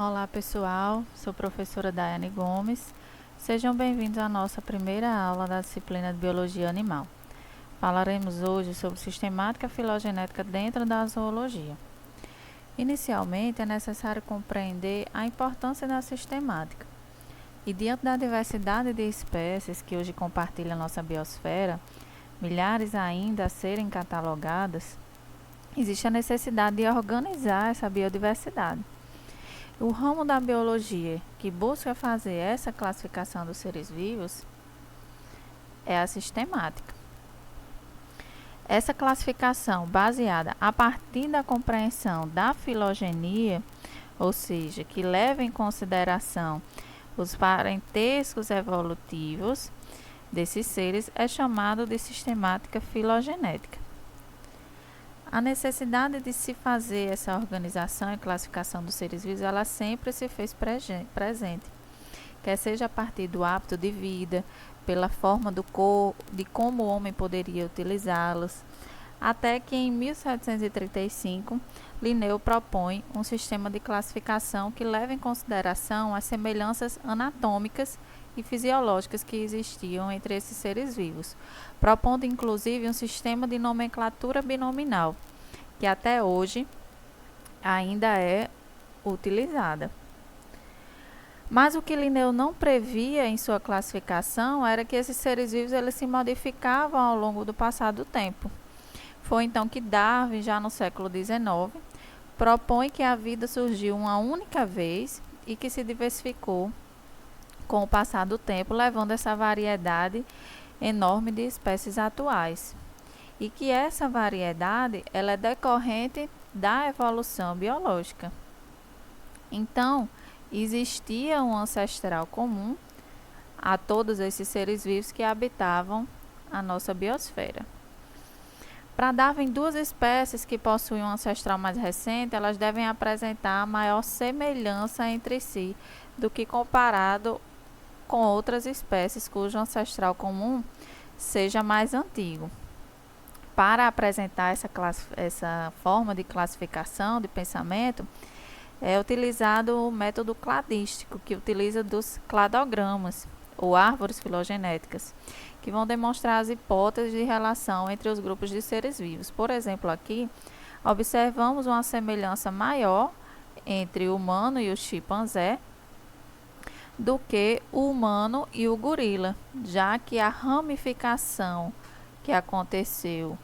Olá pessoal, sou professora Daiane Gomes. Sejam bem-vindos à nossa primeira aula da disciplina de Biologia Animal. Falaremos hoje sobre sistemática filogenética dentro da zoologia. Inicialmente, é necessário compreender a importância da sistemática. E diante da diversidade de espécies que hoje compartilham nossa biosfera, milhares ainda a serem catalogadas, existe a necessidade de organizar essa biodiversidade. O ramo da biologia que busca fazer essa classificação dos seres vivos é a sistemática. Essa classificação, baseada a partir da compreensão da filogenia, ou seja, que leva em consideração os parentescos evolutivos desses seres, é chamado de sistemática filogenética. A necessidade de se fazer essa organização e classificação dos seres vivos, ela sempre se fez presente, quer seja a partir do hábito de vida, pela forma de como o homem poderia utilizá-los, até que em 1735, Linneu propõe um sistema de classificação que leva em consideração as semelhanças anatômicas e fisiológicas que existiam entre esses seres vivos, propondo inclusive um sistema de nomenclatura binominal, que até hoje ainda é utilizada. Mas o que Linneu não previa em sua classificação era que esses seres vivos eles se modificavam ao longo do passar do tempo. Foi então que Darwin, já no século XIX, propõe que a vida surgiu uma única vez e que se diversificou com o passar do tempo, levando essa variedade enorme de espécies atuais. E que essa variedade ela é decorrente da evolução biológica. Então, existia um ancestral comum a todos esses seres vivos que habitavam a nossa biosfera. Para Darwin, duas espécies que possuem um ancestral mais recente, elas devem apresentar maior semelhança entre si do que comparado com outras espécies cujo ancestral comum seja mais antigo. Para apresentar essa forma de classificação de pensamento, é utilizado o método cladístico, que utiliza dos cladogramas, ou árvores filogenéticas, que vão demonstrar as hipóteses de relação entre os grupos de seres vivos. Por exemplo, aqui, observamos uma semelhança maior entre o humano e o chimpanzé do que o humano e o gorila, já que a ramificação que aconteceu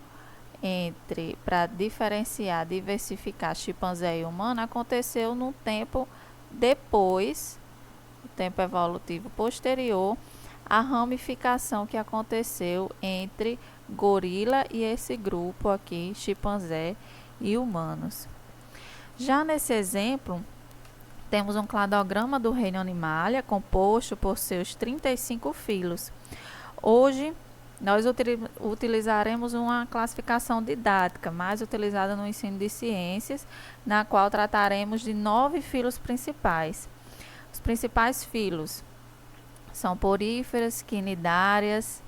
para diferenciar, diversificar chimpanzé e humano, aconteceu no tempo depois, o tempo evolutivo posterior, à ramificação que aconteceu entre gorila e esse grupo aqui, chimpanzé e humanos. Já nesse exemplo, temos um cladograma do reino Animalia, composto por seus 35 filos. Hoje, nós utilizaremos uma classificação didática, mais utilizada no ensino de ciências, na qual trataremos de 9 filos principais. Os principais filos são poríferas, quinidárias,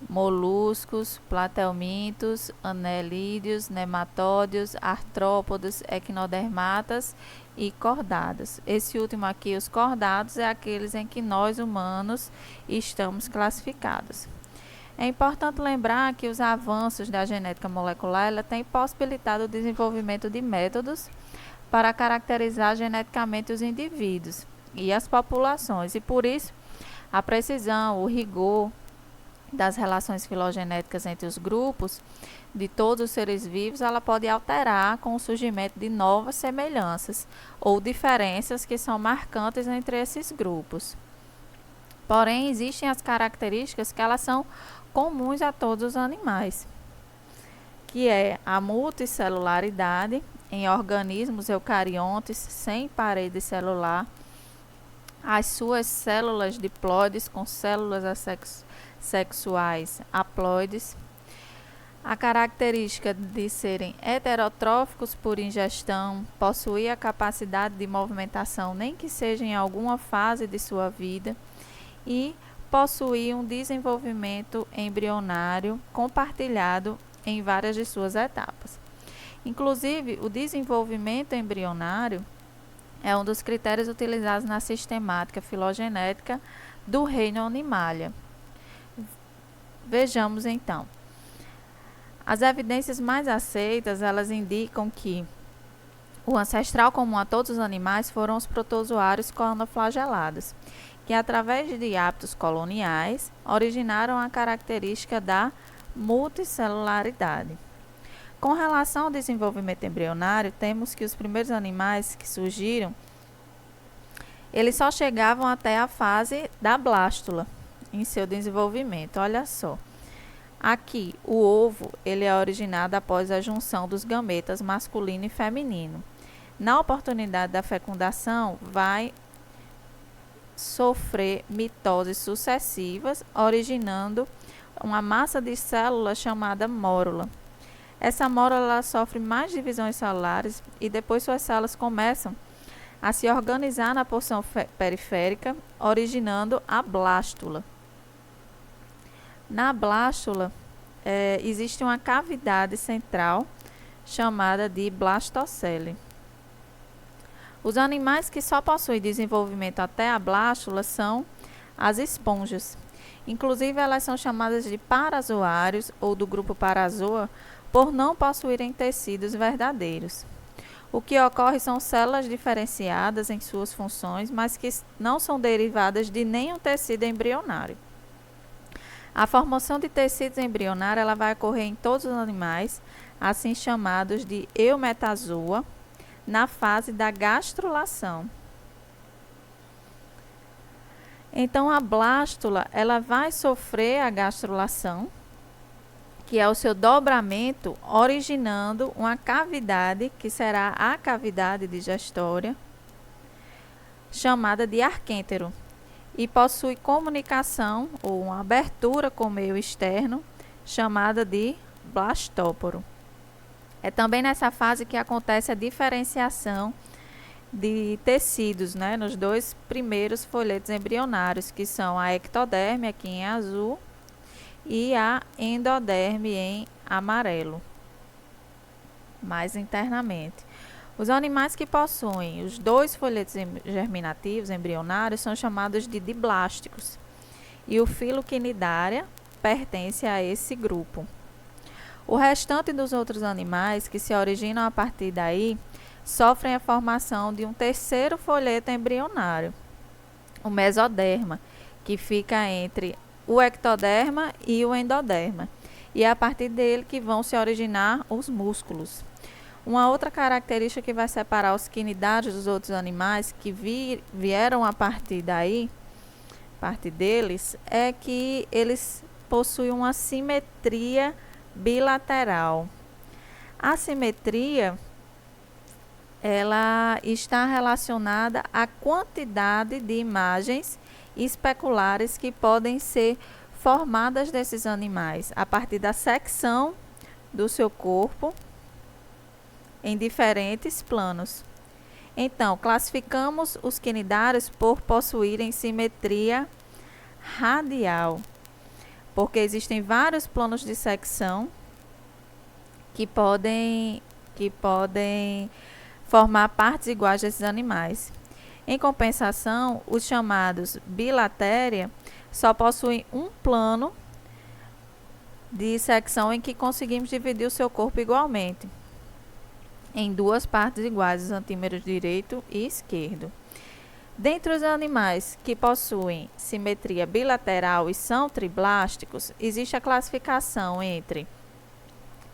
moluscos, platelmintos, anelídeos, nematódeos, artrópodos, equinodermatas e cordados. Esse último aqui, os cordados, é aqueles em que nós humanos estamos classificados. É importante lembrar que os avanços da genética molecular ela tem possibilitado o desenvolvimento de métodos para caracterizar geneticamente os indivíduos e as populações, e por isso a precisão, o rigor das relações filogenéticas entre os grupos de todos os seres vivos, ela pode alterar com o surgimento de novas semelhanças ou diferenças que são marcantes entre esses grupos. Porém, existem as características que elas são comuns a todos os animais, que é a multicelularidade em organismos eucariontes sem parede celular, as suas células diploides com células sexuais haploides, a característica de serem heterotróficos por ingestão, possuir a capacidade de movimentação nem que seja em alguma fase de sua vida e possuir um desenvolvimento embrionário compartilhado em várias de suas etapas. Inclusive, o desenvolvimento embrionário é um dos critérios utilizados na sistemática filogenética do reino Animalia. Vejamos então. As evidências mais aceitas, elas indicam que o ancestral comum a todos os animais foram os protozoários colonoflagelados, que através de hábitos coloniais originaram a característica da multicelularidade. Com relação ao desenvolvimento embrionário, temos que os primeiros animais que surgiram, eles só chegavam até a fase da blástula em seu desenvolvimento. Olha só. Aqui, o ovo ele é originado após a junção dos gametas masculino e feminino. Na oportunidade da fecundação, vai sofrer mitoses sucessivas, originando uma massa de células chamada mórula. Essa mórula sofre mais divisões celulares e depois suas células começam a se organizar na porção periférica, originando a blástula. Na blástula, existe uma cavidade central chamada de blastocele. Os animais que só possuem desenvolvimento até a blástula são as esponjas. Inclusive, elas são chamadas de parazoários ou do grupo Parazoa por não possuírem tecidos verdadeiros. O que ocorre são células diferenciadas em suas funções, mas que não são derivadas de nenhum tecido embrionário. A formação de tecidos embrionários ela vai ocorrer em todos os animais, assim chamados de eumetazoa, na fase da gastrulação. Então, a blástula ela vai sofrer a gastrulação, que é o seu dobramento, originando uma cavidade, que será a cavidade digestória, chamada de arquêntero, e possui comunicação ou uma abertura com o meio externo, chamada de blastóporo. É também nessa fase que acontece a diferenciação de tecidos, né, nos dois primeiros folhetos embrionários, que são a ectoderme, aqui em azul, e a endoderme em amarelo, mais internamente. Os animais que possuem os dois folhetos germinativos embrionários são chamados de diblásticos, e o filo Cnidaria pertence a esse grupo. O restante dos outros animais que se originam a partir daí sofrem a formação de um terceiro folheto embrionário, o mesoderma, que fica entre o ectoderma e o endoderma, e é a partir dele que vão se originar os músculos. Uma outra característica que vai separar os cnidários dos outros animais que vieram a partir daí, parte deles, é que eles possuem uma simetria bilateral. A simetria ela está relacionada à quantidade de imagens especulares que podem ser formadas desses animais a partir da secção do seu corpo em diferentes planos. Então, classificamos os cnidários por possuírem simetria radial, porque existem vários planos de secção que podem formar partes iguais desses animais. Em compensação, os chamados bilatéria só possuem um plano de secção em que conseguimos dividir o seu corpo igualmente em duas partes iguais, os antímeros direito e esquerdo. Dentre os animais que possuem simetria bilateral e são triblásticos, existe a classificação entre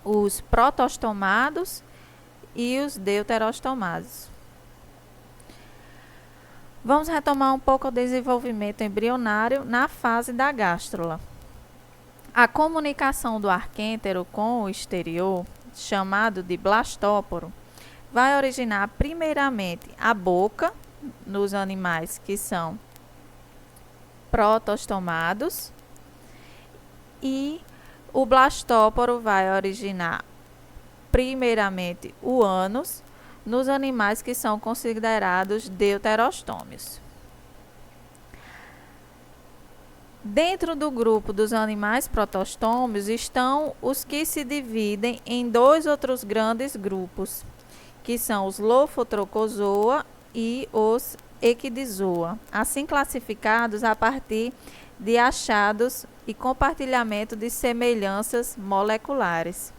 os protostomados e os deuterostomados. Vamos retomar um pouco o desenvolvimento embrionário na fase da gástrula. A comunicação do arquêntero com o exterior, chamado de blastóporo, vai originar primeiramente a boca nos animais que são protostomados, e o blastóporo vai originar primeiramente o ânus nos animais que são considerados deuterostômios. Dentro do grupo dos animais protostômios estão os que se dividem em dois outros grandes grupos, que são os Lophotrochozoa e os Equidizoa, assim classificados a partir de achados e compartilhamento de semelhanças moleculares.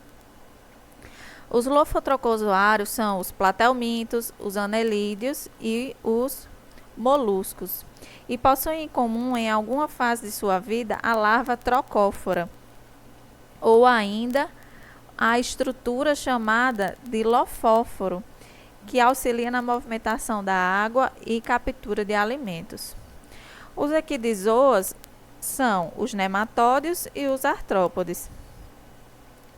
Os lofotrocozoários são os platelmintos, os anelídeos e os moluscos, e possuem em comum em alguma fase de sua vida a larva trocófora, ou ainda a estrutura chamada de lofóforo, que auxilia na movimentação da água e captura de alimentos. Os equidizoas são os nematódios e os artrópodes,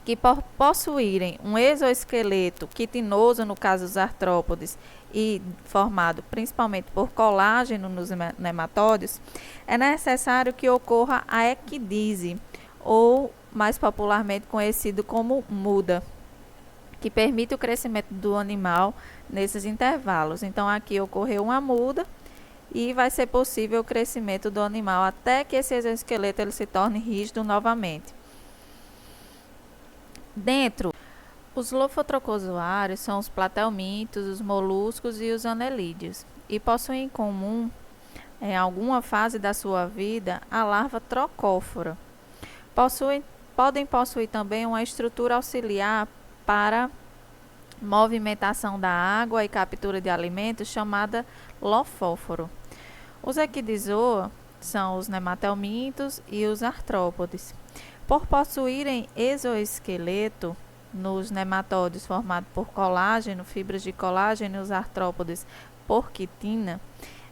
que por possuírem um exoesqueleto quitinoso no caso dos artrópodes e formado principalmente por colágeno nos nematódios, é necessário que ocorra a equidise, ou mais popularmente conhecido como muda, que permite o crescimento do animal nesses intervalos. Então aqui ocorreu uma muda e vai ser possível o crescimento do animal até que esse exoesqueleto ele se torne rígido novamente. Os lofotrocozoários são os platelmintos, os moluscos e os anelídeos, e possuem em comum, em alguma fase da sua vida, a larva trocófora. Podem possuir também uma estrutura auxiliar para movimentação da água e captura de alimentos chamada lofóforo. Os equidizoa são os nematelmintos e os artrópodes. Por possuírem exoesqueleto nos nematódios formado por colágeno, fibras de colágeno e os artrópodes por quitina,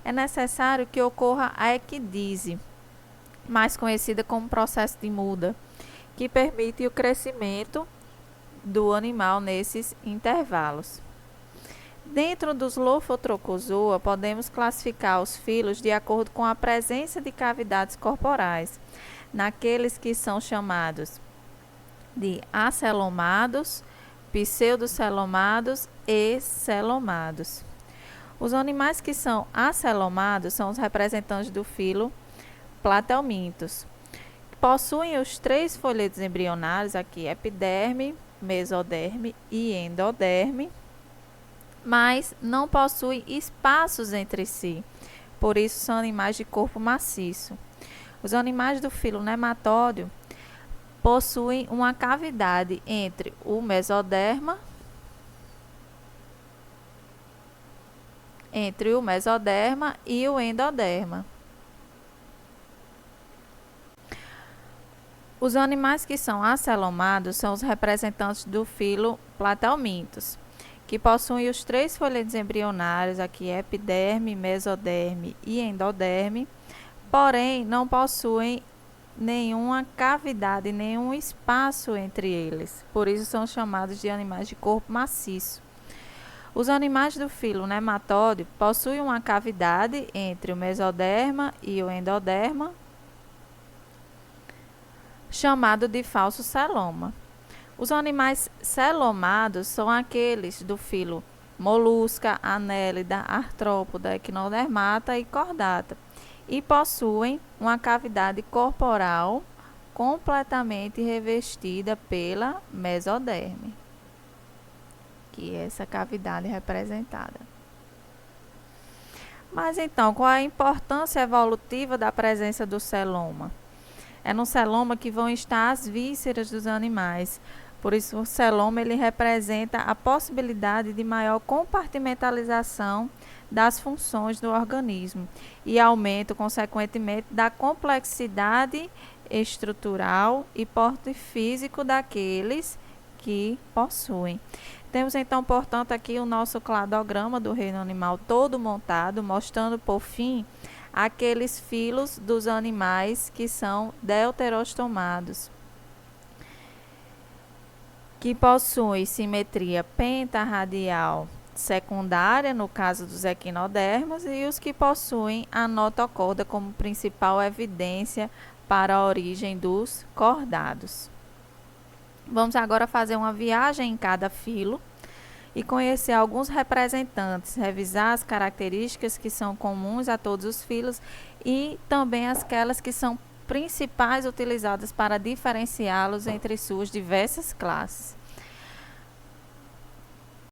é necessário que ocorra a equidise, mais conhecida como processo de muda, que permite o crescimento do animal nesses intervalos. Dentro dos lofotrocozoa, podemos classificar os filos de acordo com a presença de cavidades corporais, naqueles que são chamados de acelomados, pseudocelomados e celomados. Os animais que são acelomados são os representantes do filo platelmintos. Possuem os 3 folhetos embrionários, aqui epiderme, mesoderme e endoderme, mas não possuem espaços entre si, por isso são animais de corpo maciço. Os animais do filo nematódio possuem uma cavidade entre o mesoderma e o endoderma. Os animais que são acelomados são os representantes do filo platelmintos, que possuem os 3 folhetos embrionários, aqui epiderme, mesoderme e endoderme, porém não possuem nenhuma cavidade, nenhum espaço entre eles, por isso são chamados de animais de corpo maciço. Os animais do filo nematódio possuem uma cavidade entre o mesoderma e o endoderma, chamado de falso celoma. Os animais celomados são aqueles do filo molusca, anélida, artrópoda, equinodermata e cordata, e possuem uma cavidade corporal completamente revestida pela mesoderme, que é essa cavidade representada. Mas então, qual é a importância evolutiva da presença do celoma? É no celoma que vão estar as vísceras dos animais. Por isso, o celoma ele representa a possibilidade de maior compartimentalização das funções do organismo e aumento, consequentemente, da complexidade estrutural e porte físico daqueles que possuem. Temos então, portanto, aqui o nosso cladograma do reino animal todo montado, mostrando, por fim, aqueles filos dos animais que são deuterostomados, que possuem simetria pentarradial secundária, no caso dos equinodermos, e os que possuem a notocorda como principal evidência para a origem dos cordados. Vamos agora fazer uma viagem em cada filo e conhecer alguns representantes, revisar as características que são comuns a todos os filos e também aquelas que são principais utilizadas para diferenciá-los entre suas diversas classes.